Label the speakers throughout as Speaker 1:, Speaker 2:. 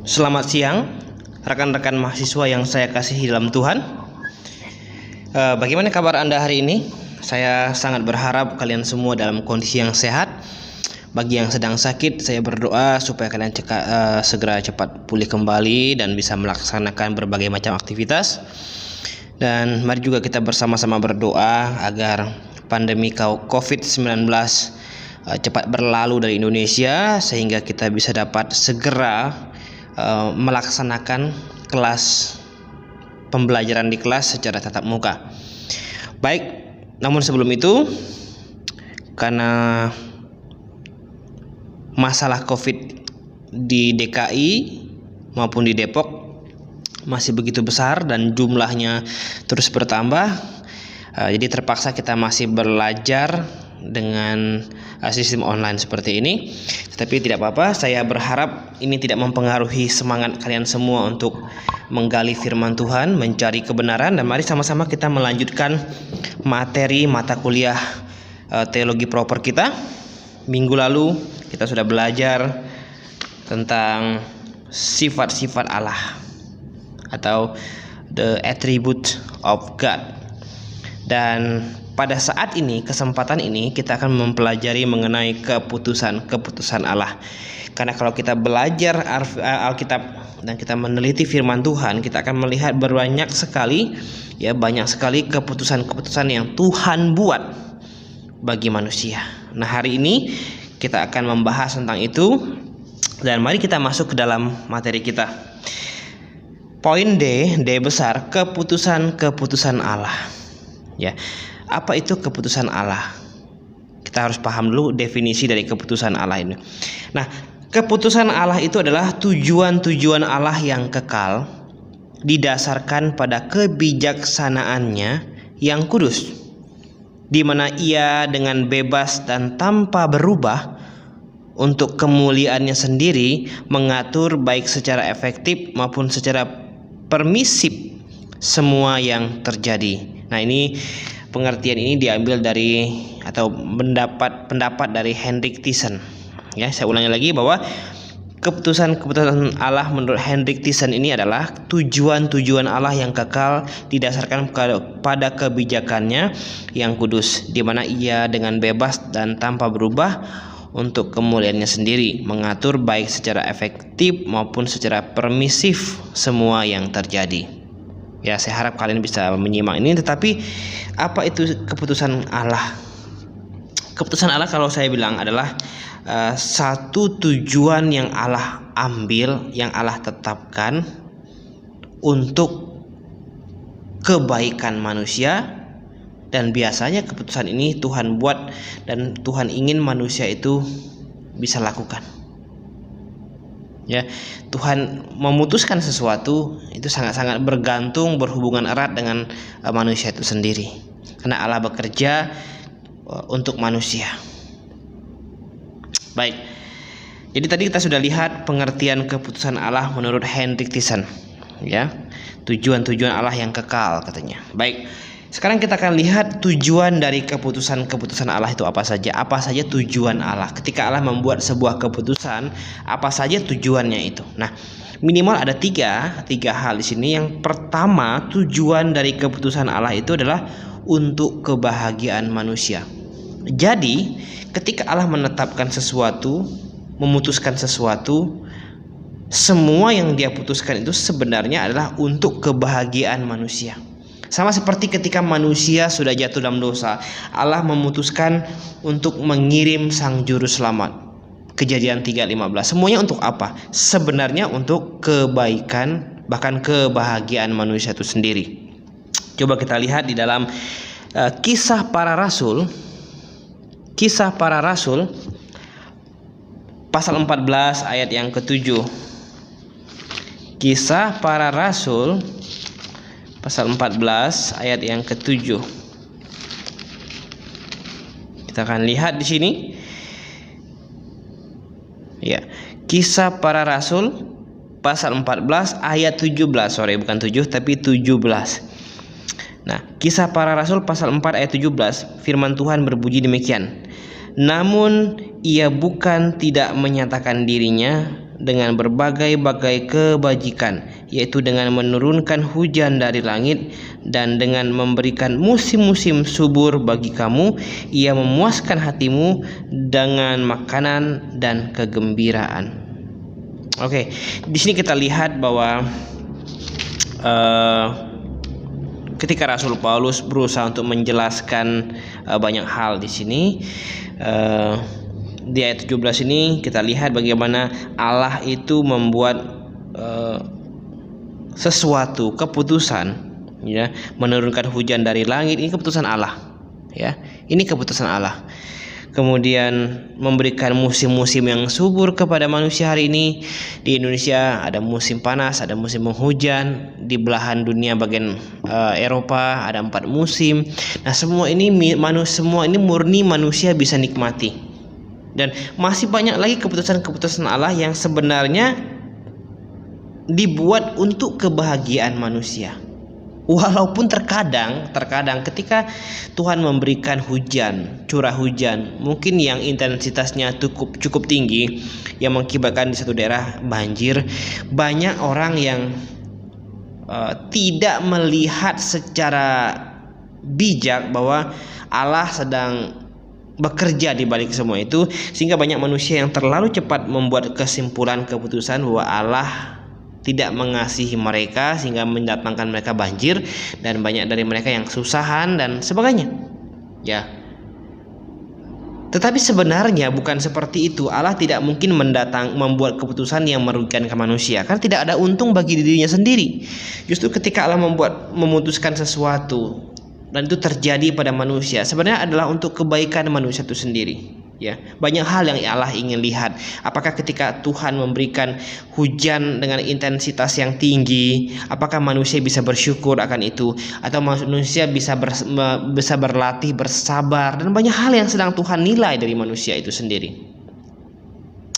Speaker 1: Selamat siang, rekan-rekan mahasiswa yang saya kasihi dalam Tuhan. Bagaimana kabar Anda hari ini? Saya sangat berharap kalian semua dalam kondisi yang sehat. Bagi yang sedang sakit, saya berdoa supaya kalian segera cepat pulih kembali dan bisa melaksanakan berbagai macam aktivitas. Dan mari juga kita bersama-sama berdoa agar pandemi COVID-19 cepat berlalu dari Indonesia, sehingga kita bisa dapat segera melaksanakan kelas pembelajaran di kelas secara tatap muka. Baik, namun sebelum itu, karena masalah COVID di DKI maupun di Depok masih begitu besar dan jumlahnya terus bertambah, jadi terpaksa kita masih belajar dengan sistem online seperti ini. Tetapi tidak apa-apa, saya berharap ini tidak mempengaruhi semangat kalian semua untuk menggali firman Tuhan, mencari kebenaran. Dan mari sama-sama kita melanjutkan materi mata kuliah teologi proper kita. Minggu lalu kita sudah belajar tentang sifat-sifat Allah atau the attribute of God. Dan pada saat ini, kesempatan ini, kita akan mempelajari mengenai keputusan Allah. Karena kalau kita belajar Alkitab dan kita meneliti firman Tuhan, kita akan melihat banyak sekali keputusan-keputusan yang Tuhan buat bagi manusia. Nah, hari ini kita akan membahas tentang itu, dan mari kita masuk ke dalam materi kita. Poin D besar, keputusan Allah. Ya. Apa itu keputusan Allah? Kita harus paham dulu definisi dari keputusan Allah ini. Nah, keputusan Allah itu adalah tujuan-tujuan Allah yang kekal, didasarkan pada kebijaksanaannya yang kudus, di mana Ia dengan bebas dan tanpa berubah untuk kemuliaannya sendiri mengatur baik secara efektif maupun secara permisif semua yang terjadi. Nah, pengertian ini diambil dari atau pendapat dari Hendrik Thiessen. Ya, saya ulangi lagi bahwa keputusan Allah menurut Hendrik Thiessen ini adalah tujuan-tujuan Allah yang kekal, didasarkan pada kebijakannya yang kudus, di mana Ia dengan bebas dan tanpa berubah untuk kemuliaannya sendiri mengatur baik secara efektif maupun secara permisif semua yang terjadi. Ya, saya harap kalian bisa menyimak ini. Tetapi apa itu keputusan Allah? Keputusan Allah kalau saya bilang adalah satu tujuan yang Allah ambil, yang Allah tetapkan untuk kebaikan manusia. Dan biasanya keputusan ini Tuhan buat dan Tuhan ingin manusia itu bisa lakukan. Ya, Tuhan memutuskan sesuatu itu sangat-sangat berhubungan erat dengan manusia itu sendiri. Karena Allah bekerja untuk manusia. Baik. Jadi tadi kita sudah lihat pengertian keputusan Allah menurut Hendrik Thiessen. Ya. Tujuan-tujuan Allah yang kekal katanya. Baik. Sekarang kita akan lihat tujuan dari keputusan Allah itu apa saja. Apa saja tujuan Allah. Ketika Allah membuat sebuah keputusan, apa saja tujuannya itu. Nah, minimal ada tiga hal di sini. Yang pertama, tujuan dari keputusan Allah itu adalah untuk kebahagiaan manusia. Jadi, ketika Allah menetapkan sesuatu, memutuskan sesuatu, semua yang Dia putuskan itu sebenarnya adalah untuk kebahagiaan manusia. Sama seperti ketika manusia sudah jatuh dalam dosa, Allah memutuskan untuk mengirim Sang Juru Selamat. Kejadian 3:15. Semuanya untuk apa? Sebenarnya untuk kebaikan, bahkan kebahagiaan manusia itu sendiri. Coba kita lihat di dalam Kisah Para Rasul pasal 14 ayat yang ke-7. Kisah Para Rasul pasal 14 ayat yang ke-7. Kita akan lihat di sini. Ya, Kisah Para Rasul pasal 14 ayat 17. Bukan 7 tapi 17. Nah, Kisah Para Rasul pasal 4 ayat 17, firman Tuhan berbunyi demikian. Namun ia bukan tidak menyatakan dirinya dengan berbagai-bagai kebajikan, yaitu dengan menurunkan hujan dari langit dan dengan memberikan musim-musim subur bagi kamu. Ia memuaskan hatimu dengan makanan dan kegembiraan. Oke, di sini kita lihat bahwa ketika Rasul Paulus berusaha untuk menjelaskan banyak hal di sini, di ayat 17 ini kita lihat bagaimana Allah itu membuat sesuatu keputusan, ya, menurunkan hujan dari langit. Ini keputusan Allah, ya, ini keputusan Allah. Kemudian memberikan musim-musim yang subur kepada manusia. Hari ini di Indonesia ada musim panas, ada musim penghujan. Di belahan dunia bagian Eropa ada 4 musim. Nah, semua ini murni manusia bisa nikmati. Dan masih banyak lagi keputusan-keputusan Allah yang sebenarnya dibuat untuk kebahagiaan manusia. Walaupun terkadang ketika Tuhan memberikan hujan, curah hujan, mungkin yang intensitasnya cukup tinggi, yang mengakibatkan di satu daerah banjir, banyak orang yang tidak melihat secara bijak bahwa Allah sedang bekerja di balik semua itu, sehingga banyak manusia yang terlalu cepat membuat kesimpulan keputusan bahwa Allah tidak mengasihi mereka sehingga mendatangkan mereka banjir, dan banyak dari mereka yang kesusahan dan sebagainya, ya. Tetapi sebenarnya bukan seperti itu. Allah tidak mungkin membuat keputusan yang merugikan ke manusia, karena tidak ada untung bagi dirinya sendiri. Justru ketika Allah memutuskan sesuatu dan itu terjadi pada manusia, sebenarnya adalah untuk kebaikan manusia itu sendiri. Ya, banyak hal yang Allah ingin lihat. Apakah ketika Tuhan memberikan hujan dengan intensitas yang tinggi, apakah manusia bisa bersyukur akan itu, atau manusia bisa berlatih bersabar, dan banyak hal yang sedang Tuhan nilai dari manusia itu sendiri.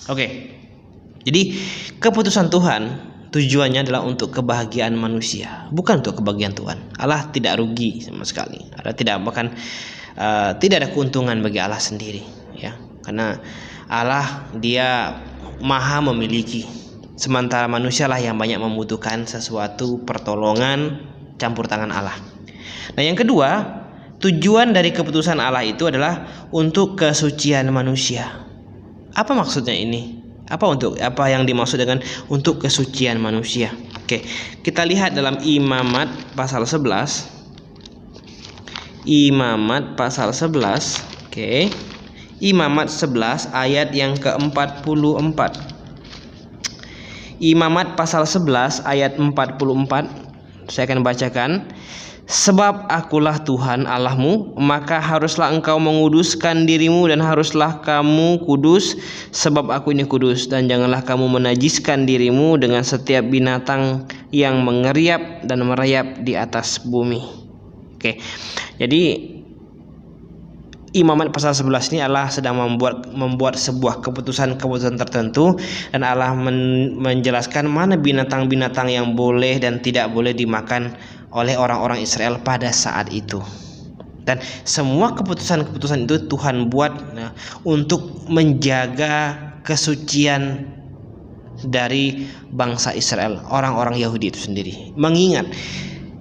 Speaker 1: Oke. Jadi keputusan Tuhan tujuannya adalah untuk kebahagiaan manusia, bukan untuk kebahagiaan Tuhan. Allah tidak rugi sama sekali. Allah tidak ada keuntungan bagi Allah sendiri, ya. Karena Allah dia maha memiliki, sementara manusialah yang banyak membutuhkan sesuatu pertolongan campur tangan Allah. Nah, yang kedua, tujuan dari keputusan Allah itu adalah untuk kesucian manusia. Apa maksudnya ini? Apa yang dimaksud dengan untuk kesucian manusia? Oke, kita lihat dalam Imamat pasal 11. Imamat pasal 11. Oke. Imamat 11 ayat yang ke-44. Imamat pasal 11 ayat 44. Saya akan bacakan. Sebab akulah Tuhan Allahmu, maka haruslah engkau menguduskan dirimu, dan haruslah kamu kudus, sebab aku ini kudus. Dan janganlah kamu menajiskan dirimu dengan setiap binatang yang mengeriap dan merayap di atas bumi. Oke. Jadi Imamat pasal 11 ini Allah sedang membuat sebuah keputusan tertentu, dan Allah menjelaskan mana binatang-binatang yang boleh dan tidak boleh dimakan oleh orang-orang Israel pada saat itu. Dan semua keputusan-keputusan itu Tuhan buat untuk menjaga kesucian dari bangsa Israel, orang-orang Yahudi itu sendiri. Mengingat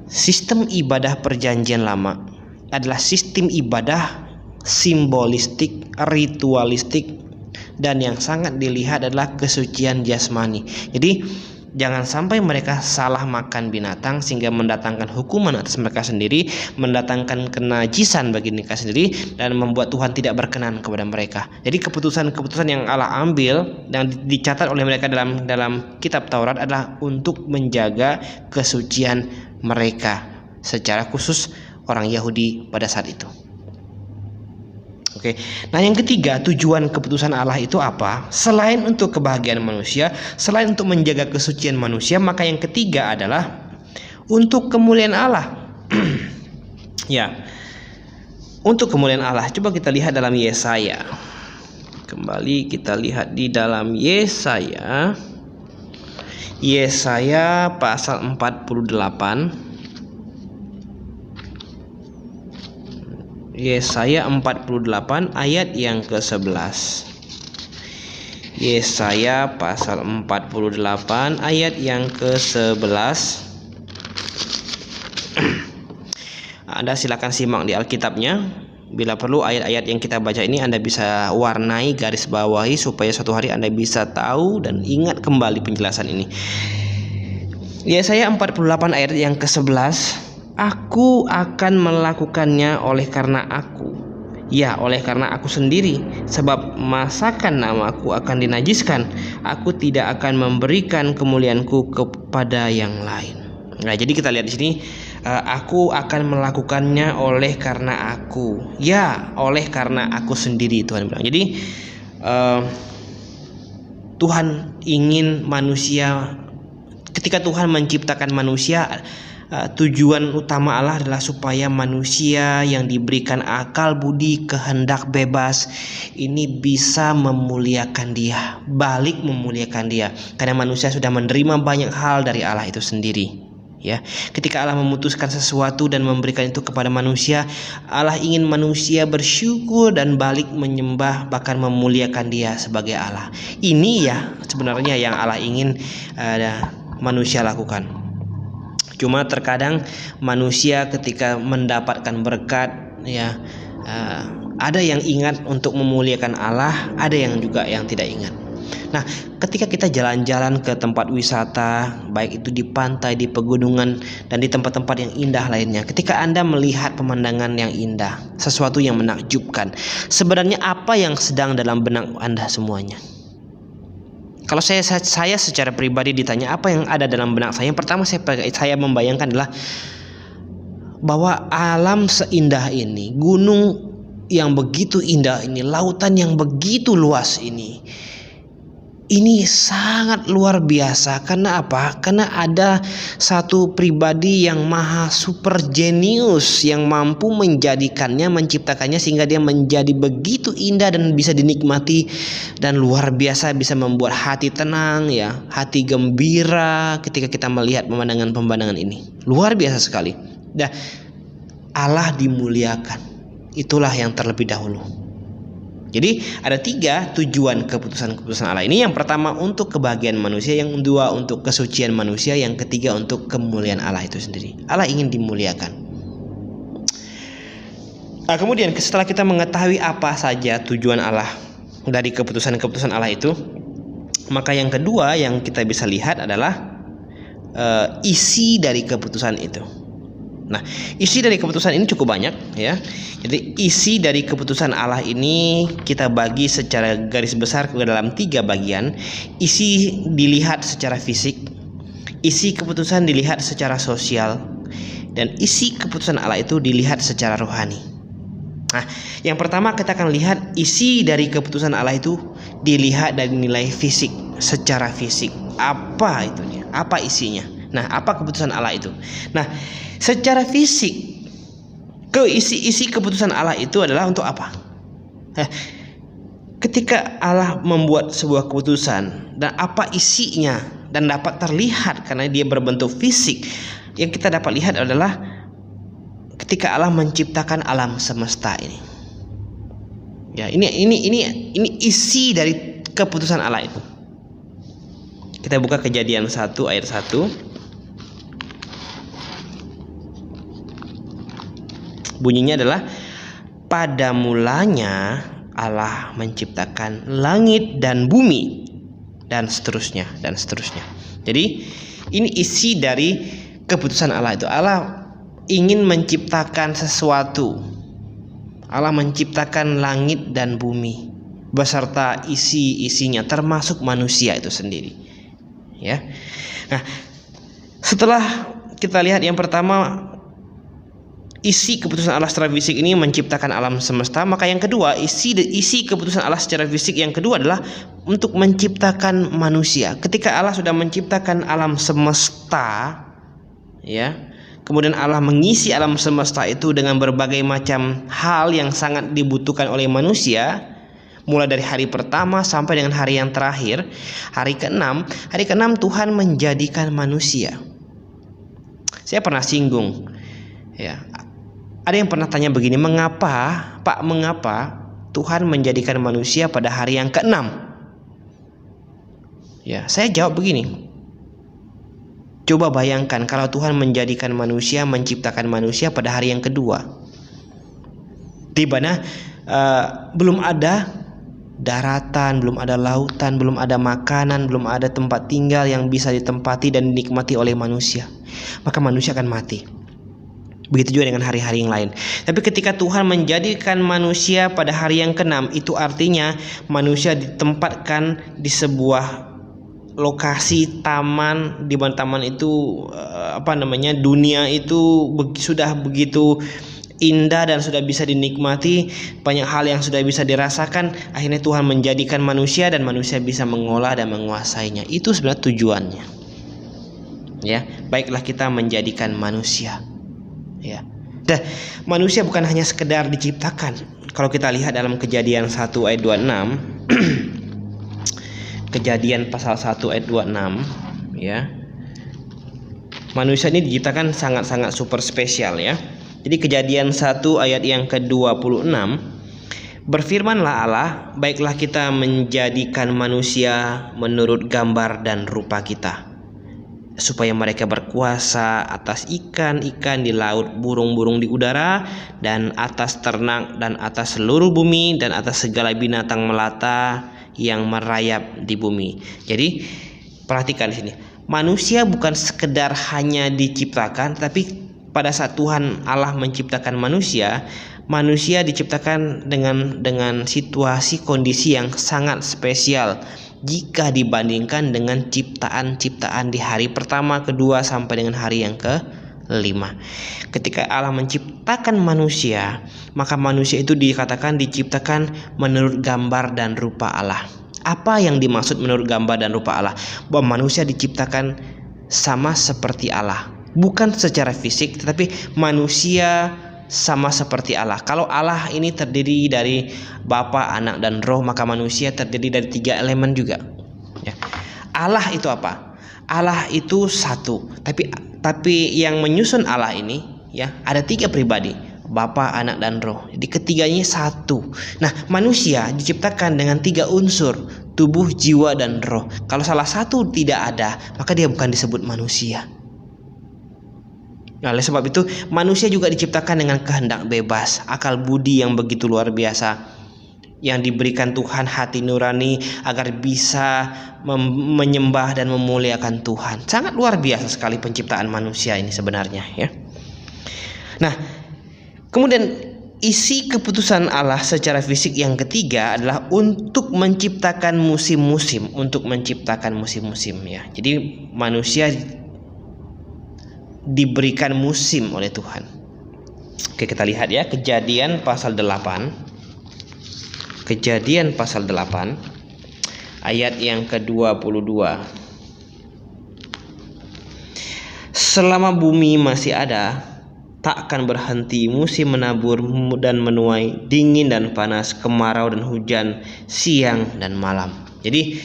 Speaker 1: sistem ibadah perjanjian lama adalah sistem ibadah simbolistik, ritualistik, dan yang sangat dilihat adalah kesucian jasmani. Jadi jangan sampai mereka salah makan binatang sehingga mendatangkan hukuman atas mereka sendiri, mendatangkan kenajisan bagi mereka sendiri, dan membuat Tuhan tidak berkenan kepada mereka. Jadi keputusan-keputusan yang Allah ambil dan dicatat oleh mereka dalam kitab Taurat adalah untuk menjaga kesucian mereka, secara khusus orang Yahudi pada saat itu. Oke. Nah, yang ketiga, tujuan keputusan Allah itu apa? Selain untuk kebahagiaan manusia, selain untuk menjaga kesucian manusia, maka yang ketiga adalah untuk kemuliaan Allah. Ya. Untuk kemuliaan Allah. Coba kita lihat dalam Yesaya. Kembali kita lihat di dalam Yesaya. Yesaya pasal 48. Yesaya 48 ayat yang ke-11. Yesaya pasal 48 ayat yang ke-11. Anda silakan simak di Alkitabnya. Bila perlu ayat-ayat yang kita baca ini Anda bisa warnai, garis bawahi, supaya suatu hari Anda bisa tahu dan ingat kembali penjelasan ini. Yesaya 48 ayat yang ke-11. Aku akan melakukannya oleh karena aku, ya oleh karena aku sendiri, sebab masakan namaku akan dinajiskan. Aku tidak akan memberikan kemuliaanku kepada yang lain. Nah, jadi kita lihat di sini, aku akan melakukannya oleh karena aku, ya oleh karena aku sendiri, Tuhan bilang. Jadi Tuhan ingin manusia, ketika Tuhan menciptakan manusia, tujuan utama Allah adalah supaya manusia yang diberikan akal budi kehendak bebas ini bisa memuliakan Dia, balik memuliakan Dia, karena manusia sudah menerima banyak hal dari Allah itu sendiri. Ya, ketika Allah memutuskan sesuatu dan memberikan itu kepada manusia, Allah ingin manusia bersyukur dan balik menyembah, bahkan memuliakan Dia sebagai Allah. Ini ya sebenarnya yang Allah ingin manusia lakukan. Cuma terkadang manusia ketika mendapatkan berkat, ya ada yang ingat untuk memuliakan Allah, ada yang juga yang tidak ingat. Nah, ketika kita jalan-jalan ke tempat wisata, baik itu di pantai, di pegunungan, dan di tempat-tempat yang indah lainnya, ketika Anda melihat pemandangan yang indah, sesuatu yang menakjubkan, sebenarnya apa yang sedang dalam benak Anda semuanya? Kalau saya secara pribadi ditanya apa yang ada dalam benak saya, yang pertama saya membayangkan adalah bahwa alam seindah ini, gunung yang begitu indah ini, lautan yang begitu luas ini sangat luar biasa. Karena apa? Karena ada satu pribadi yang maha super jenius yang mampu menjadikannya, menciptakannya sehingga dia menjadi begitu indah dan bisa dinikmati, dan luar biasa bisa membuat hati tenang, ya, hati gembira ketika kita melihat pemandangan-pemandangan ini. Luar biasa sekali. Nah, Allah dimuliakan. Itulah yang terlebih dahulu. Jadi ada 3 tujuan keputusan-keputusan Allah ini. Yang pertama untuk kebahagiaan manusia, yang kedua untuk kesucian manusia, yang ketiga untuk kemuliaan Allah itu sendiri. Allah ingin dimuliakan. Nah, kemudian setelah kita mengetahui apa saja tujuan Allah dari keputusan-keputusan Allah itu, maka yang kedua yang kita bisa lihat adalah isi dari keputusan itu. Nah, isi dari keputusan ini cukup banyak, ya. Jadi isi dari keputusan Allah ini kita bagi secara garis besar ke dalam 3 bagian. Isi dilihat secara fisik, isi keputusan dilihat secara sosial, dan isi keputusan Allah itu dilihat secara rohani. Nah, yang pertama kita akan lihat isi dari keputusan Allah itu dilihat dari nilai fisik, secara fisik. Apa itunya? Apa isinya? Nah, apa keputusan Allah itu? Nah, secara fisik, isi keputusan Allah itu adalah untuk apa? Ketika Allah membuat sebuah keputusan dan apa isinya dan dapat terlihat karena dia berbentuk fisik, yang kita dapat lihat adalah ketika Allah menciptakan alam semesta ini. Ya, ini isi dari keputusan Allah itu. Kita buka Kejadian 1 ayat 1. Bunyinya adalah, pada mulanya Allah menciptakan langit dan bumi, dan seterusnya dan seterusnya. Jadi ini isi dari keputusan Allah itu. Allah ingin menciptakan sesuatu. Allah menciptakan langit dan bumi beserta isi-isinya, termasuk manusia itu sendiri, ya. Nah, setelah kita lihat yang pertama isi keputusan Allah secara fisik ini menciptakan alam semesta, maka yang kedua isi keputusan Allah secara fisik yang kedua adalah untuk menciptakan manusia. Ketika Allah sudah menciptakan alam semesta, ya, kemudian Allah mengisi alam semesta itu dengan berbagai macam hal yang sangat dibutuhkan oleh manusia, mulai dari hari pertama sampai dengan hari yang terakhir, hari ke-6. Hari ke-6 Tuhan menjadikan manusia. Saya pernah singgung, ya, ada yang pernah tanya begini, mengapa Tuhan menjadikan manusia pada hari yang ke-6? Ya, saya jawab begini. Coba bayangkan kalau Tuhan menjadikan manusia, menciptakan manusia pada hari yang kedua, di mana belum ada daratan, belum ada lautan, belum ada makanan, belum ada tempat tinggal yang bisa ditempati dan dinikmati oleh manusia. Maka manusia akan mati. Begitu juga dengan hari-hari yang lain. Tapi ketika Tuhan menjadikan manusia pada hari yang ke-6, itu artinya manusia ditempatkan di sebuah lokasi taman, di mana taman itu dunia itu sudah begitu indah dan sudah bisa dinikmati, banyak hal yang sudah bisa dirasakan. Akhirnya Tuhan menjadikan manusia dan manusia bisa mengolah dan menguasainya. Itu sebenarnya tujuannya. Ya, baiklah kita menjadikan manusia. Ya. Dan manusia bukan hanya sekedar diciptakan. Kalau kita lihat dalam Kejadian 1 ayat 26 Kejadian pasal 1 ayat 26, ya. Manusia ini diciptakan sangat-sangat super spesial, ya. Jadi Kejadian 1 ayat yang ke-26, berfirmanlah Allah, baiklah kita menjadikan manusia menurut gambar dan rupa kita, supaya mereka berkuasa atas ikan-ikan di laut, burung-burung di udara, dan atas ternak, dan atas seluruh bumi, dan atas segala binatang melata yang merayap di bumi. Jadi perhatikan di sini, manusia bukan sekedar hanya diciptakan, tapi pada saat Tuhan Allah menciptakan manusia, manusia diciptakan dengan situasi kondisi yang sangat spesial jika dibandingkan dengan ciptaan-ciptaan di hari pertama, kedua, sampai dengan hari yang ke-5. Ketika Allah menciptakan manusia, maka manusia itu dikatakan diciptakan menurut gambar dan rupa Allah. Apa yang dimaksud menurut gambar dan rupa Allah? Bahwa manusia diciptakan sama seperti Allah, bukan secara fisik, tetapi manusia sama seperti Allah. Kalau Allah ini terdiri dari Bapa, Anak, dan Roh, maka manusia terdiri dari 3 elemen juga. Ya. Allah itu apa? Allah itu satu, tapi yang menyusun Allah ini, ya, ada 3 pribadi, Bapa, Anak, dan Roh. Jadi ketiganya satu. Nah, manusia diciptakan dengan 3 unsur, tubuh, jiwa, dan roh. Kalau salah satu tidak ada, maka dia bukan disebut manusia. Oleh sebab itu, manusia juga diciptakan dengan kehendak bebas, akal budi yang begitu luar biasa, yang diberikan Tuhan hati nurani agar bisa menyembah dan memuliakan Tuhan. Sangat luar biasa sekali penciptaan manusia ini sebenarnya, ya. Nah, kemudian isi keputusan Allah secara fisik yang ketiga adalah untuk menciptakan musim-musim, ya. Jadi manusia diberikan musim oleh Tuhan. Oke, kita lihat ya, Kejadian pasal 8 ayat yang ke-22. Selama bumi masih ada, tak akan berhenti musim menabur dan menuai, dingin dan panas, kemarau dan hujan, siang dan malam. Jadi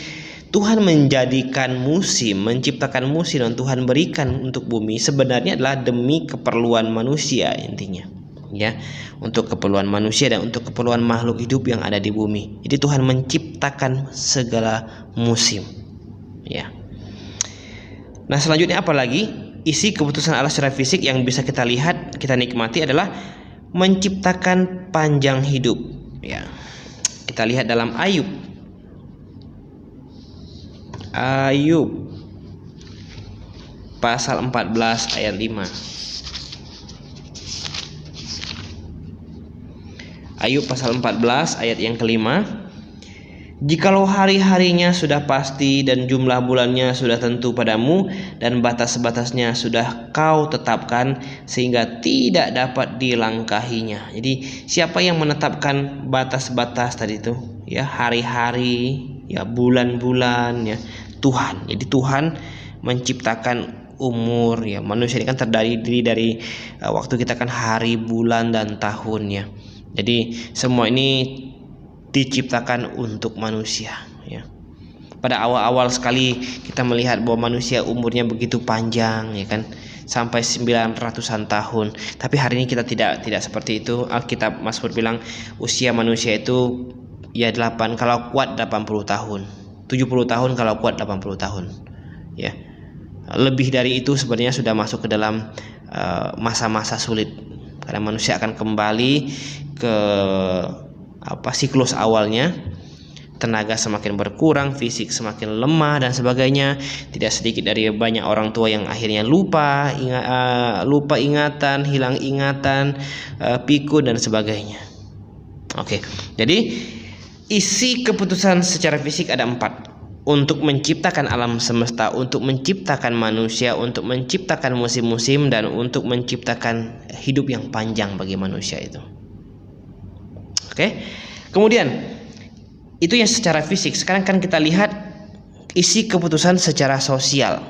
Speaker 1: Tuhan menjadikan musim, menciptakan musim dan Tuhan berikan untuk bumi sebenarnya adalah demi keperluan manusia intinya, ya, untuk keperluan manusia dan untuk keperluan makhluk hidup yang ada di bumi. Jadi Tuhan menciptakan segala musim, ya. Nah, selanjutnya apa lagi? Isi keputusan Allah secara fisik yang bisa kita lihat, kita nikmati adalah menciptakan panjang hidup, ya. Kita lihat dalam Ayub pasal 14 ayat 5. Ayub pasal 14 ayat yang kelima. Jikalau hari-harinya sudah pasti dan jumlah bulannya sudah tentu padamu dan batas-batasnya sudah kau tetapkan sehingga tidak dapat dilangkahinya. Jadi siapa yang menetapkan batas-batas tadi itu? Ya, hari-hari, ya, bulan-bulan, ya, Tuhan. Jadi Tuhan menciptakan umur, ya. Manusia ini kan terdiri dari waktu kita kan hari, bulan, dan tahun, ya. Jadi semua ini diciptakan untuk manusia, ya. Pada awal-awal sekali kita melihat bahwa manusia umurnya begitu panjang, ya kan, sampai 900-an tahun. Tapi hari ini kita tidak seperti itu. Alkitab Mazmur bilang usia manusia itu ya 8, kalau kuat 80 tahun, 70 tahun, kalau kuat 80 tahun. Ya. Lebih dari itu sebenarnya sudah masuk ke dalam masa-masa sulit. Karena manusia akan kembali ke siklus awalnya. Tenaga semakin berkurang, fisik semakin lemah dan sebagainya. Tidak sedikit dari banyak orang tua yang akhirnya lupa ingatan, hilang ingatan, pikun dan sebagainya. Oke, jadi isi keputusan secara fisik ada 4. Untuk menciptakan alam semesta, untuk menciptakan manusia, untuk menciptakan musim-musim, dan untuk menciptakan hidup yang panjang bagi manusia itu. Oke, kemudian itu yang secara fisik. Sekarang kan kita lihat isi keputusan secara sosial.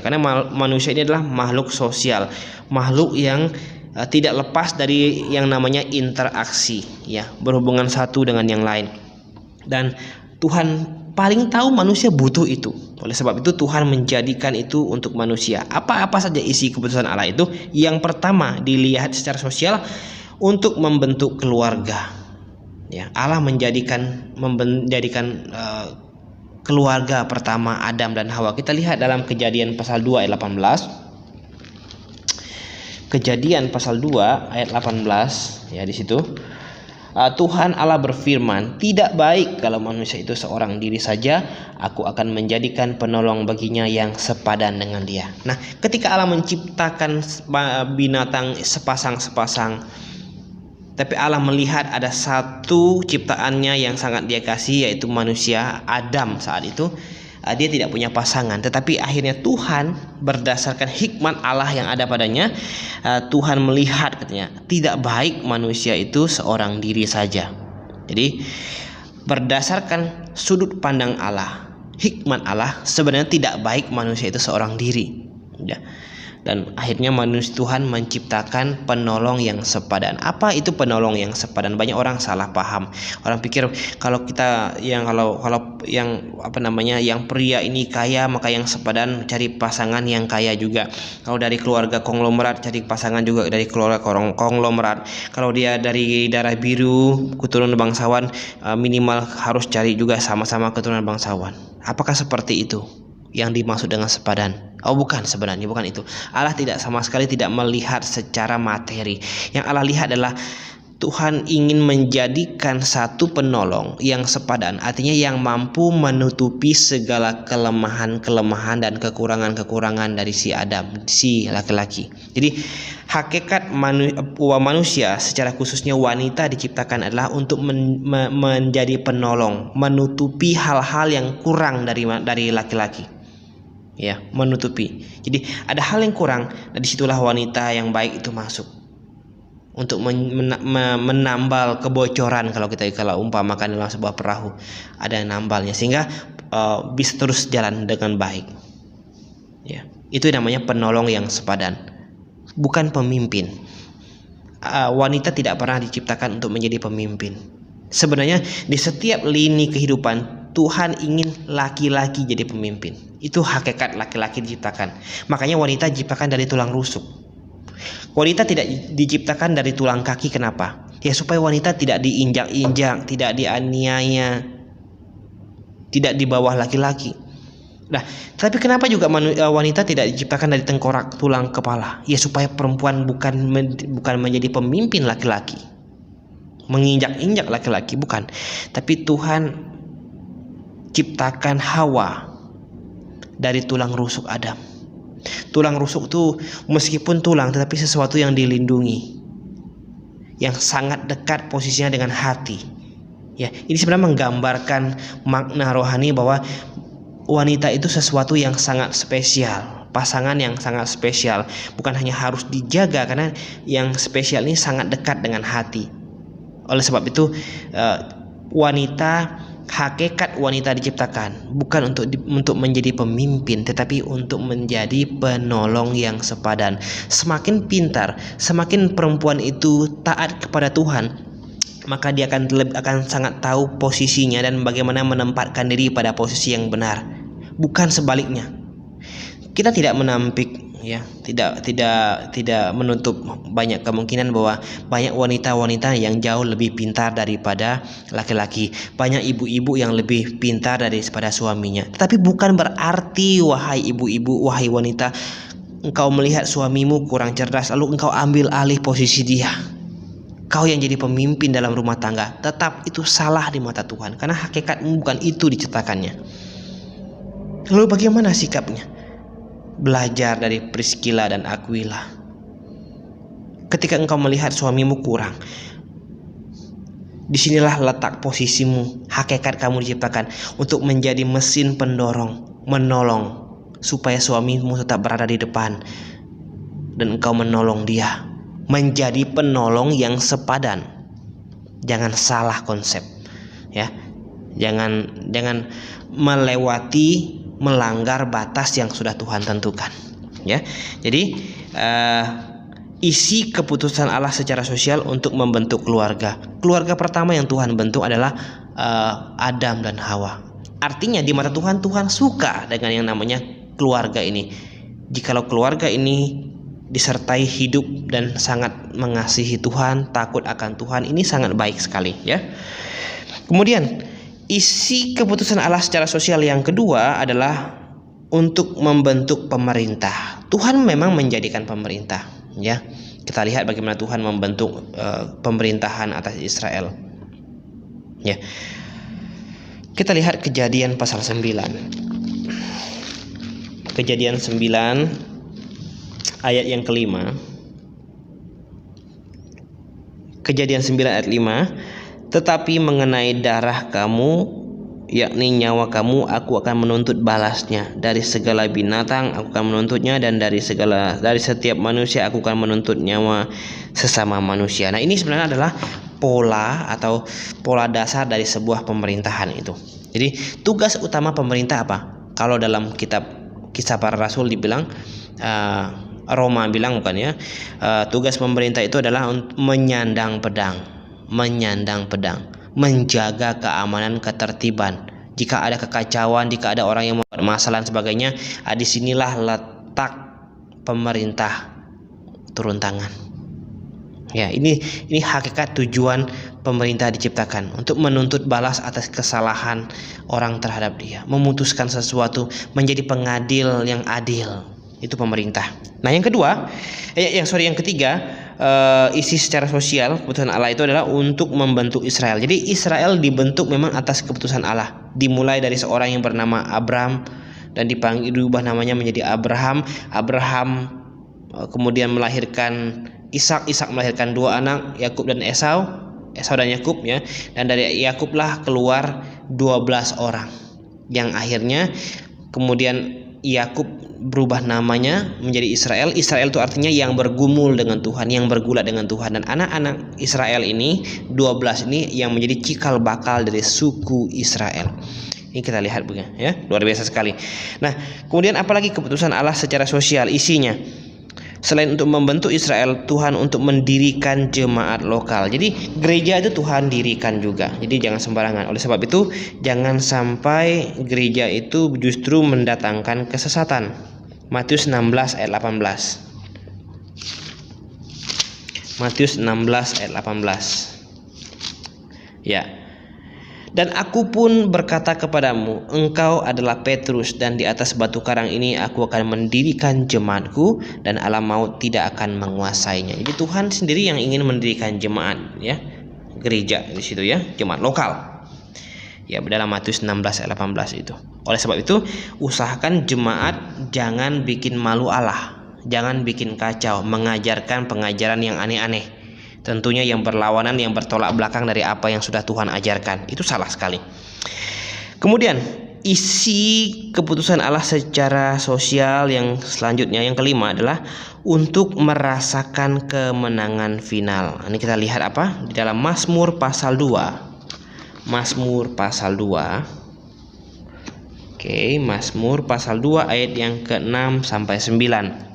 Speaker 1: Karena manusia ini adalah makhluk sosial, makhluk yang tidak lepas dari yang namanya interaksi, ya, berhubungan satu dengan yang lain. Dan Tuhan paling tahu manusia butuh itu. Oleh sebab itu Tuhan menjadikan itu untuk manusia. Apa saja isi keputusan Allah itu? Yang pertama dilihat secara sosial, untuk membentuk keluarga. Ya, Allah menjadikan keluarga pertama Adam dan Hawa. Kita lihat dalam Kejadian pasal 2 ayat 18. Kejadian pasal 2 ayat 18, ya, di situ Tuhan Allah berfirman, "Tidak baik kalau manusia itu seorang diri saja, aku akan menjadikan penolong baginya yang sepadan dengan dia." Nah, ketika Allah menciptakan binatang sepasang-sepasang, tapi Allah melihat ada satu ciptaannya yang sangat dia kasih, yaitu manusia Adam. Saat itu dia tidak punya pasangan, tetapi akhirnya Tuhan berdasarkan hikmat Allah yang ada padanya, Tuhan melihat, katanya, tidak baik manusia itu seorang diri saja. Jadi berdasarkan sudut pandang Allah, hikmat Allah, sebenarnya tidak baik manusia itu seorang diri, ya. Dan akhirnya Tuhan menciptakan penolong yang sepadan. Apa itu penolong yang sepadan? Banyak orang salah paham. Orang pikir kalau yang pria ini kaya, maka yang sepadan cari pasangan yang kaya juga. Kalau dari keluarga konglomerat, cari pasangan juga dari keluarga konglomerat. Kalau dia dari darah biru, keturunan bangsawan, minimal harus cari juga sama-sama keturunan bangsawan. Apakah seperti itu yang dimaksud dengan sepadan? Oh, bukan, sebenarnya bukan itu. Allah sama sekali tidak melihat secara materi. Yang Allah lihat adalah Tuhan ingin menjadikan satu penolong yang sepadan, artinya yang mampu menutupi segala kelemahan-kelemahan dan kekurangan-kekurangan dari si Adam, si laki-laki. Jadi hakikat manusia, secara khususnya wanita, diciptakan adalah untuk menjadi penolong, menutupi hal-hal yang kurang dari laki-laki. Ya, menutupi. Jadi ada hal yang kurang, dan disitulah wanita yang baik itu masuk untuk menambal kebocoran. Kalau umpamakan dalam sebuah perahu ada nambalnya, sehingga bisa terus jalan dengan baik. Ya, itu namanya penolong yang sepadan, bukan pemimpin. Wanita tidak pernah diciptakan untuk menjadi pemimpin. Sebenarnya di setiap lini kehidupan Tuhan ingin laki-laki jadi pemimpin. Itu hakikat laki-laki diciptakan. Makanya wanita diciptakan dari tulang rusuk. Wanita tidak diciptakan dari tulang kaki. Kenapa? Ya, supaya wanita tidak diinjak-injak, tidak dianiaya, tidak di bawah laki-laki. Nah, tapi kenapa juga wanita tidak diciptakan dari tengkorak, tulang kepala? Ya, supaya perempuan bukan menjadi pemimpin laki-laki, menginjak-injak laki-laki, bukan. Tapi Tuhan ciptakan Hawa dari tulang rusuk Adam. Tulang rusuk itu meskipun tulang, tetapi sesuatu yang dilindungi, yang sangat dekat posisinya dengan hati. Ya, ini sebenarnya menggambarkan makna rohani bahwa wanita itu sesuatu yang sangat spesial, pasangan yang sangat spesial, bukan hanya harus dijaga, karena yang spesial ini sangat dekat dengan hati. Oleh sebab itu hakikat wanita diciptakan bukan untuk menjadi pemimpin, tetapi untuk menjadi penolong yang sepadan. Semakin pintar, semakin perempuan itu taat kepada Tuhan, maka dia akan sangat tahu posisinya dan bagaimana menempatkan diri pada posisi yang benar, bukan sebaliknya. kita tidak menampik ya, tidak menutup banyak kemungkinan bahwa banyak wanita-wanita yang jauh lebih pintar daripada laki-laki, banyak ibu-ibu yang lebih pintar daripada suaminya. Tetapi bukan berarti wahai ibu-ibu, wahai wanita, engkau melihat suamimu kurang cerdas lalu engkau ambil alih posisi dia, kau yang jadi pemimpin dalam rumah tangga. Tetap itu salah di mata Tuhan, karena hakikatmu bukan itu diciptakannya. Lalu bagaimana sikapnya? Belajar dari Priscilla dan Aquila. Ketika engkau melihat suamimu kurang, disinilah letak posisimu. Hakikat kamu diciptakan untuk menjadi mesin pendorong, menolong, supaya suamimu tetap berada di depan dan engkau menolong dia, menjadi penolong yang sepadan. Jangan salah konsep ya. Jangan melewati, melanggar batas yang sudah Tuhan tentukan ya. Jadi isi keputusan Allah secara sosial untuk membentuk keluarga. Keluarga pertama yang Tuhan bentuk adalah Adam dan Hawa. Artinya di mata Tuhan, Tuhan suka dengan yang namanya keluarga ini. Jikalau keluarga ini disertai hidup dan sangat mengasihi Tuhan, takut akan Tuhan, ini sangat baik sekali ya. Kemudian isi keputusan Allah secara sosial yang kedua adalah untuk membentuk pemerintah. Tuhan memang menjadikan pemerintah ya. Kita lihat bagaimana Tuhan membentuk pemerintahan atas Israel ya. Kita lihat Kejadian pasal 9. Kejadian 9 ayat yang kelima. Kejadian 9 ayat 5. Tetapi mengenai darah kamu, yakni nyawa kamu, aku akan menuntut balasnya. Dari segala binatang aku akan menuntutnya, dan dari setiap manusia aku akan menuntut nyawa sesama manusia. Nah, ini sebenarnya adalah pola dasar dari sebuah pemerintahan itu. Jadi tugas utama pemerintah apa? Kalau dalam kitab Kisah Para Rasul dibilang, Roma bilang bukan ya, tugas pemerintah itu adalah menyandang pedang, menjaga keamanan, ketertiban. Jika ada kekacauan, jika ada orang yang membuat masalah dan sebagainya, disinilah letak pemerintah turun tangan. Ya, ini hakikat tujuan pemerintah diciptakan, untuk menuntut balas atas kesalahan orang terhadap dia, memutuskan sesuatu, menjadi pengadil yang adil. Itu pemerintah. Nah, yang ketiga, isi secara sosial keputusan Allah itu adalah untuk membentuk Israel. Jadi Israel dibentuk memang atas keputusan Allah. Dimulai dari seorang yang bernama Abram dan diubah namanya menjadi Abraham. Abraham kemudian melahirkan Ishak. Ishak melahirkan dua anak, Yakub dan Esau dan Yakub ya. Dan dari Yakublah keluar 12 orang. Yang akhirnya kemudian Yakub berubah namanya menjadi Israel. Israel itu artinya yang bergumul dengan Tuhan, yang bergulat dengan Tuhan. Dan anak-anak Israel ini 12 ini yang menjadi cikal bakal dari suku Israel. Ini kita lihat begini ya, luar biasa sekali. Nah, kemudian apalagi keputusan Allah secara sosial isinya? Selain untuk membentuk Israel, Tuhan untuk mendirikan jemaat lokal. Jadi gereja itu Tuhan dirikan juga. Jadi jangan sembarangan. Oleh sebab itu jangan sampai gereja itu justru mendatangkan kesesatan. Matius 16 ayat 18. Matius 16 ayat 18. Ya. Dan aku pun berkata kepadamu, engkau adalah Petrus, dan di atas batu karang ini aku akan mendirikan jemaatku, dan alam maut tidak akan menguasainya. Jadi Tuhan sendiri yang ingin mendirikan jemaat ya, gereja di situ ya, jemaat lokal. Ya, dalam Matius 16 ayat 18 itu. Oleh sebab itu, usahakan jemaat jangan bikin malu Allah, jangan bikin kacau, mengajarkan pengajaran yang aneh-aneh. Tentunya yang berlawanan, yang bertolak belakang dari apa yang sudah Tuhan ajarkan. Itu salah sekali. Kemudian isi keputusan Allah secara sosial yang selanjutnya, yang kelima adalah untuk merasakan kemenangan final. Ini kita lihat apa? Di dalam Mazmur pasal 2. Mazmur pasal 2. Oke, Mazmur pasal 2 ayat yang ke-6 sampai 9.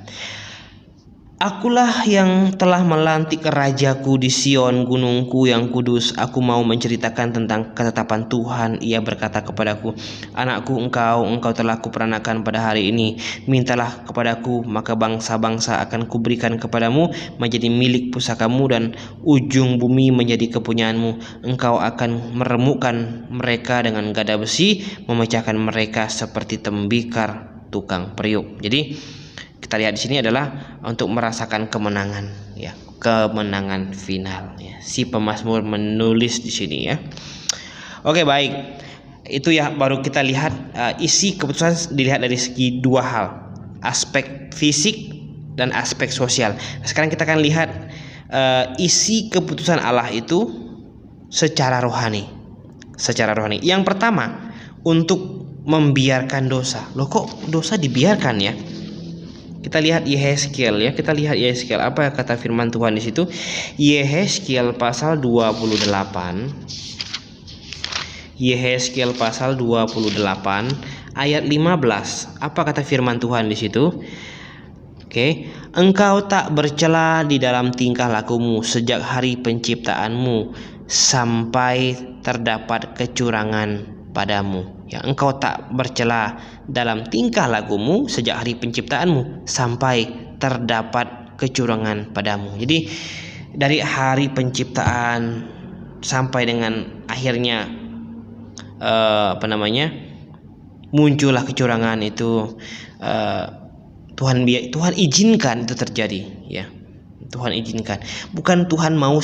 Speaker 1: Akulah yang telah melantik rajaku di Sion, gunungku yang kudus. Aku mau menceritakan tentang ketetapan Tuhan. Ia berkata kepadaku, anakku, engkau telah kuperanakan pada hari ini. Mintalah kepadaku, maka bangsa-bangsa akan kuberikan kepadamu menjadi milik pusakamu, dan ujung bumi menjadi kepunyaanmu. Engkau akan meremukkan mereka dengan gada besi, memecahkan mereka seperti tembikar tukang periuk. Jadi kita lihat di sini adalah untuk merasakan kemenangan, ya, kemenangan final. Ya. Si pemazmur menulis di sini, ya. Oke, baik. Itu ya, baru kita lihat isi keputusan dilihat dari segi dua hal, aspek fisik dan aspek sosial. Nah, sekarang kita akan lihat isi keputusan Allah itu secara rohani. Secara rohani. Yang pertama, untuk membiarkan dosa. Loh, kok dosa dibiarkan, ya? Kita lihat Yehezkiel, ya. Kita lihat Yehezkiel, apa kata firman Tuhan di situ? Yehezkiel pasal 28. Yehezkiel pasal 28 ayat 15. Apa kata firman Tuhan di situ? Oke, engkau tak bercela di dalam tingkah lakumu sejak hari penciptaanmu sampai terdapat kecurangan padamu. Ya, engkau tak bercela dalam tingkah lakumu sejak hari penciptaanmu sampai terdapat kecurangan padamu. Jadi dari hari penciptaan sampai dengan akhirnya muncullah kecurangan itu, Tuhan izinkan itu terjadi, ya. Tuhan izinkan. Bukan Tuhan mau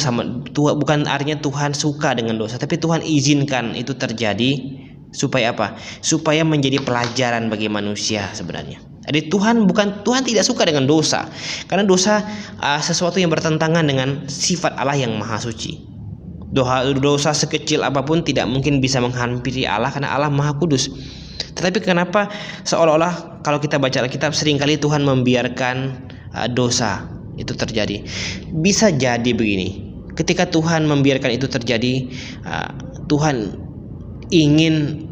Speaker 1: bukan artinya Tuhan suka dengan dosa, tapi Tuhan izinkan itu terjadi supaya apa? Supaya menjadi pelajaran bagi manusia sebenarnya. Jadi Tuhan tidak suka dengan dosa, karena dosa sesuatu yang bertentangan dengan sifat Allah yang maha suci. Dosa sekecil apapun tidak mungkin bisa menghampiri Allah, karena Allah maha kudus. Tetapi kenapa seolah-olah kalau kita baca Alkitab seringkali Tuhan membiarkan dosa itu terjadi? Bisa jadi begini, ketika Tuhan membiarkan itu terjadi, Tuhan ingin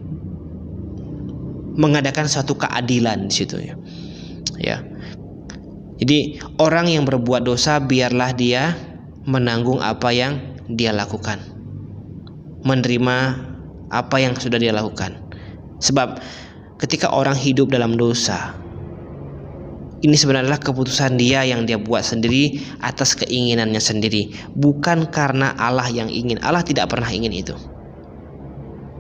Speaker 1: mengadakan suatu keadilan di situ, ya. Ya. Jadi orang yang berbuat dosa biarlah dia menanggung apa yang dia lakukan, menerima apa yang sudah dia lakukan. Sebab ketika orang hidup dalam dosa, ini sebenarnya keputusan dia yang dia buat sendiri atas keinginannya sendiri, bukan karena Allah yang ingin. Allah tidak pernah ingin itu.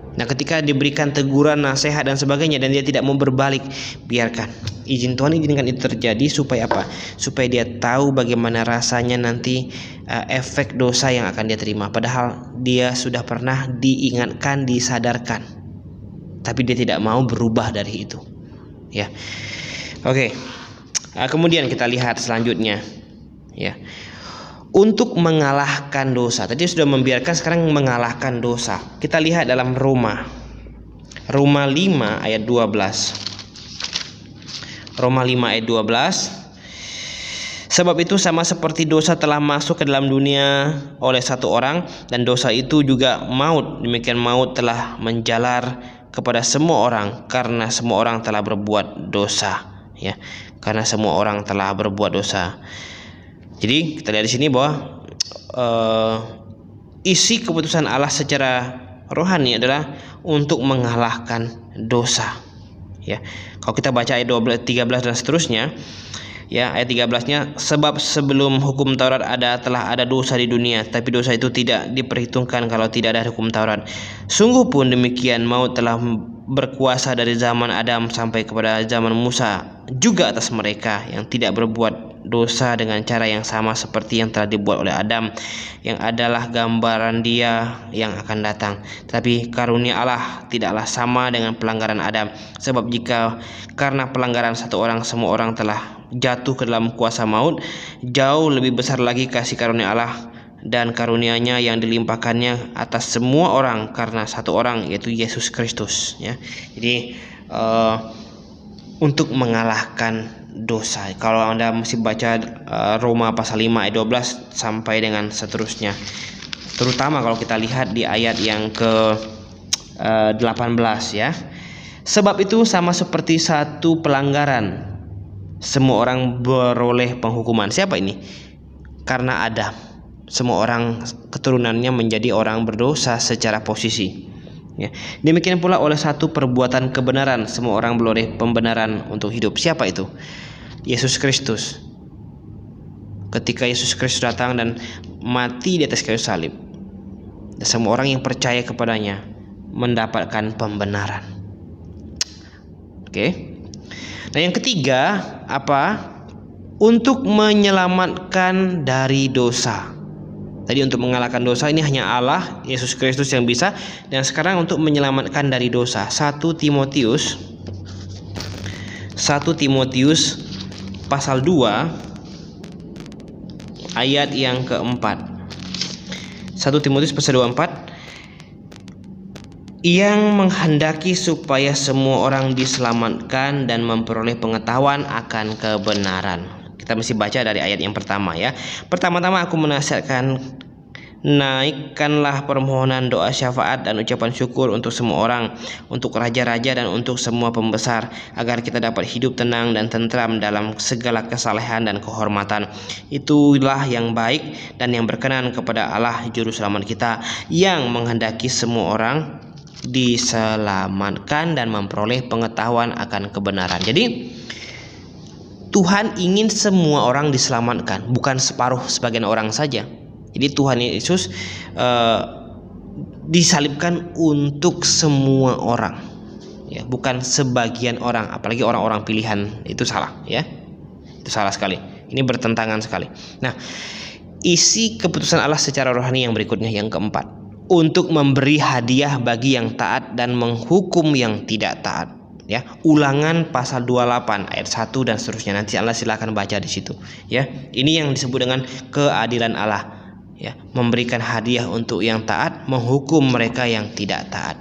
Speaker 1: Nah, ketika diberikan teguran, nasihat dan sebagainya, dan dia tidak mau berbalik, biarkan. Tuhan izinkan itu terjadi supaya apa? Supaya dia tahu bagaimana rasanya nanti efek dosa yang akan dia terima. Padahal dia sudah pernah diingatkan, disadarkan, tapi dia tidak mau berubah dari itu, ya. Oke. Kemudian kita lihat selanjutnya, ya. Untuk mengalahkan dosa, tadi sudah membiarkan, sekarang mengalahkan dosa. Kita lihat dalam Roma 5 ayat 12. Roma 5 ayat 12. Sebab itu sama seperti dosa telah masuk ke dalam dunia oleh satu orang, dan dosa itu juga maut, demikian maut telah menjalar kepada semua orang karena semua orang telah berbuat dosa, ya. Karena semua orang telah berbuat dosa. Jadi kita lihat di sini bahwa isi keputusan Allah secara rohani adalah untuk mengalahkan dosa, ya. Kalau kita baca ayat 12, 13 dan seterusnya, ya, ayat 13-nya, sebab sebelum hukum Taurat telah ada dosa di dunia, tapi dosa itu tidak diperhitungkan kalau tidak ada hukum Taurat. Sungguh pun demikian, maut telah berkuasa dari zaman Adam sampai kepada zaman Musa juga atas mereka yang tidak berbuat dosa dengan cara yang sama seperti yang telah dibuat oleh Adam, yang adalah gambaran Dia yang akan datang. Tetapi karunia Allah tidaklah sama dengan pelanggaran Adam, sebab jika karena pelanggaran satu orang semua orang telah jatuh ke dalam kuasa maut, jauh lebih besar lagi kasih karunia Allah dan karunia-Nya yang dilimpahkannya atas semua orang karena satu orang, yaitu Yesus Kristus, ya. Jadi untuk mengalahkan dosa, kalau Anda mesti baca Roma pasal 5 ayat 12 sampai dengan seterusnya, terutama kalau kita lihat di ayat yang ke 18, ya. Sebab itu sama seperti satu pelanggaran semua orang beroleh penghukuman. Siapa ini? Karena Adam, semua orang keturunannya menjadi orang berdosa secara posisi. Ya. Demikian pula oleh satu perbuatan kebenaran semua orang beroleh pembenaran untuk hidup. Siapa itu? Yesus Kristus. Ketika Yesus Kristus datang dan mati di atas kayu salib, semua orang yang percaya kepadanya mendapatkan pembenaran. Oke. Nah, yang ketiga apa? Untuk menyelamatkan dari dosa. Tadi untuk mengalahkan dosa ini hanya Allah, Yesus Kristus yang bisa. Dan sekarang untuk menyelamatkan dari dosa. 1 Timotius pasal 2 ayat yang keempat. 1 Timotius pasal 2:4, yang menghendaki supaya semua orang diselamatkan dan memperoleh pengetahuan akan kebenaran. Kita mesti baca dari ayat yang pertama ya. Pertama-tama aku menasihatkan, naikkanlah permohonan, doa syafaat dan ucapan syukur untuk semua orang, untuk raja-raja dan untuk semua pembesar, agar kita dapat hidup tenang dan tentram dalam segala kesalehan dan kehormatan. Itulah yang baik dan yang berkenan kepada Allah juru selamat kita, yang menghendaki semua orang diselamatkan dan memperoleh pengetahuan akan kebenaran. Jadi Tuhan ingin semua orang diselamatkan, bukan sebagian orang saja. Jadi Tuhan Yesus disalibkan untuk semua orang, ya, bukan sebagian orang, apalagi orang-orang pilihan. Itu salah, ya, itu salah sekali. Ini bertentangan sekali. Nah, isi keputusan Allah secara rohani yang berikutnya, yang keempat, untuk memberi hadiah bagi yang taat dan menghukum yang tidak taat. Ya, Ulangan pasal 28 ayat 1 dan seterusnya. Nanti Allah silakan baca di situ. Ya, ini yang disebut dengan keadilan Allah. Ya, memberikan hadiah untuk yang taat, menghukum mereka yang tidak taat.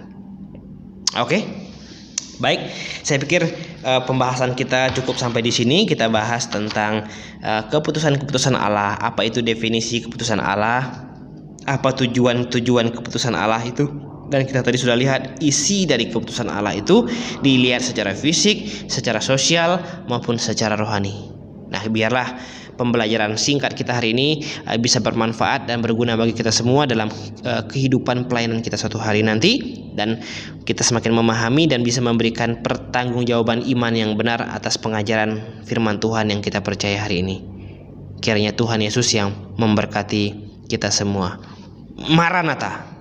Speaker 1: Oke, baik. Saya pikir pembahasan kita cukup sampai di sini. Kita bahas tentang keputusan-keputusan Allah. Apa itu definisi keputusan Allah? Apa tujuan keputusan Allah itu? Dan kita tadi sudah lihat isi dari keputusan Allah itu dilihat secara fisik, secara sosial maupun secara rohani. Nah, biarlah pembelajaran singkat kita hari ini bisa bermanfaat dan berguna bagi kita semua dalam kehidupan pelayanan kita suatu hari nanti, dan kita semakin memahami dan bisa memberikan pertanggungjawaban iman yang benar atas pengajaran firman Tuhan yang kita percaya hari ini. Kiranya Tuhan Yesus yang memberkati kita semua. Maranatha.